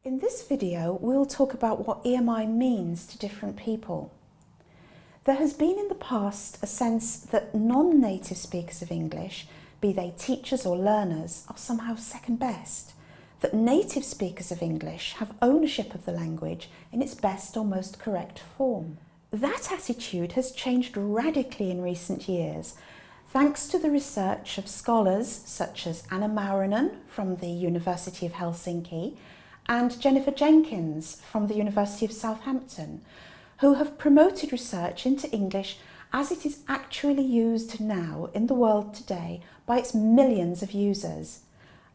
In this video, we'll talk about what EMI means to different people. There has been in the past a sense that non-native speakers of English, be they teachers or learners, are somehow second best, that native speakers of English have ownership of the language in its best or most correct form. That attitude has changed radically in recent years, thanks to the research of scholars such as Anna Maurinen from the University of Helsinki and Jennifer Jenkins from the University of Southampton, who have promoted research into English as it is actually used now in the world today by its millions of users,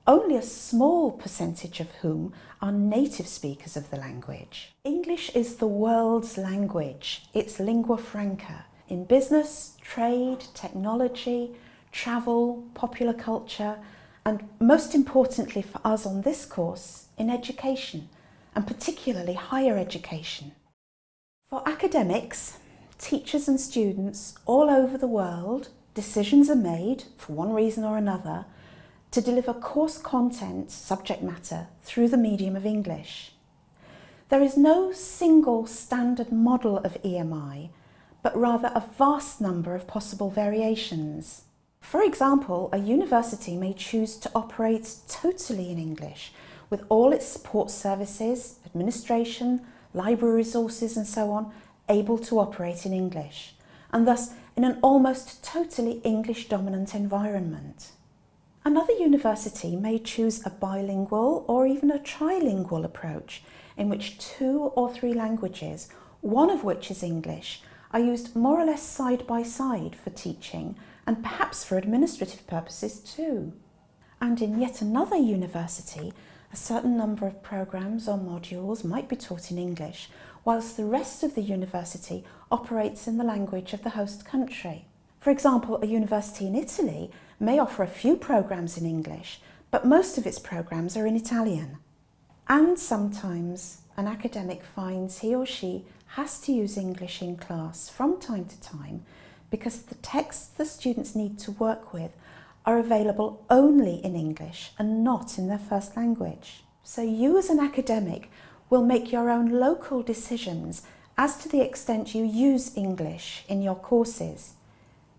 only a small percentage of whom are native speakers of the language. English is the world's language, it's lingua franca, in business, trade, technology, travel, popular culture, and most importantly for us on this course, in education, and particularly higher education. For academics, teachers and students all over the world, decisions are made, for one reason or another, to deliver course content, subject matter, through the medium of English. There is no single standard model of EMI, but rather a vast number of possible variations. For example, a university may choose to operate totally in English, with all its support services, administration, library resources and so on, able to operate in English, and thus in an almost totally English-dominant environment. Another university may choose a bilingual or even a trilingual approach in which 2 or 3 languages, one of which is English, are used more or less side by side for teaching and perhaps for administrative purposes too. And in yet another university, a certain number of programmes or modules might be taught in English, whilst the rest of the university operates in the language of the host country. For example, a university in Italy may offer a few programmes in English, but most of its programmes are in Italian. And sometimes an academic finds he or she has to use English in class from time to time because the texts the students need to work with are available only in English and not in their first language. So you as an academic will make your own local decisions as to the extent you use English in your courses,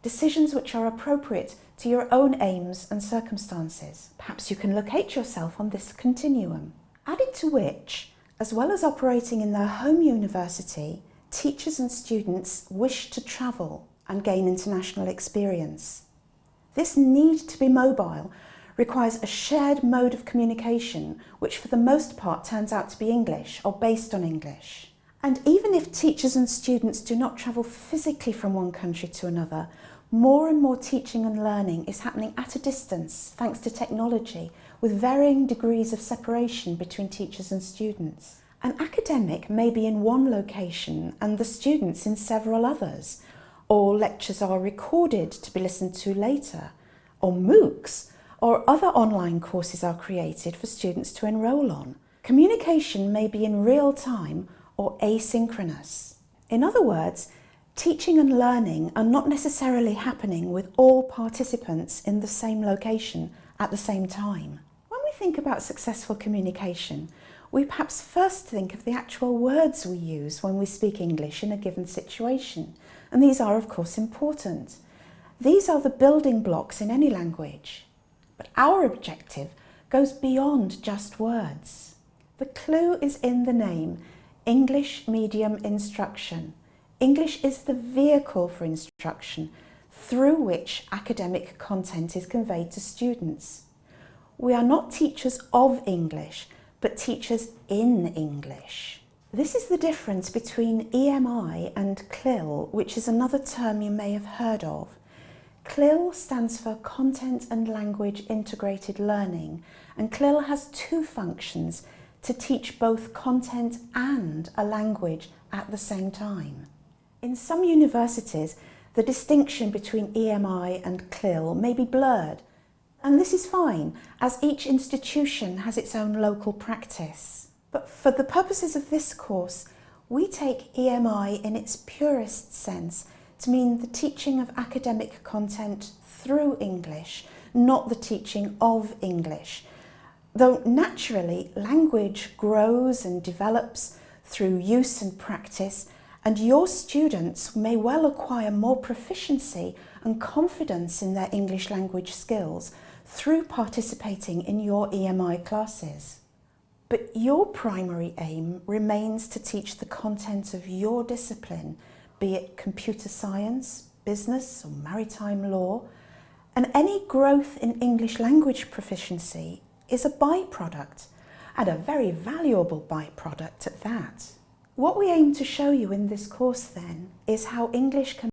decisions which are appropriate to your own aims and circumstances. Perhaps you can locate yourself on this continuum. Added to which, as well as operating in their home university, teachers and students wish to travel and gain international experience. This need to be mobile requires a shared mode of communication, which for the most part turns out to be English or based on English. And even if teachers and students do not travel physically from one country to another, more and more teaching and learning is happening at a distance thanks to technology, with varying degrees of separation between teachers and students. An academic may be in one location and the students in several others, or lectures are recorded to be listened to later, or MOOCs or other online courses are created for students to enrol on. Communication may be in real time or asynchronous. In other words, teaching and learning are not necessarily happening with all participants in the same location at the same time. When we think about successful communication, we perhaps first think of the actual words we use when we speak English in a given situation, and these are of course important. These are the building blocks in any language. But our objective goes beyond just words. The clue is in the name, English Medium Instruction. English is the vehicle for instruction through which academic content is conveyed to students. We are not teachers of English, but teachers in English. This is the difference between EMI and CLIL, which is another term you may have heard of. CLIL stands for Content and Language Integrated Learning, and CLIL has 2 functions: to teach both content and a language at the same time. In some universities, the distinction between EMI and CLIL may be blurred, and this is fine, as each institution has its own local practice. But for the purposes of this course, we take EMI in its purest sense to mean the teaching of academic content through English, not the teaching of English, Though naturally, language grows and develops through use and practice, and your students may well acquire more proficiency and confidence in their English language skills through participating in your EMI classes. But your primary aim remains to teach the content of your discipline, be it computer science, business or maritime law, and any growth in English language proficiency is a byproduct, and a very valuable byproduct at that. What we aim to show you in this course then is how English can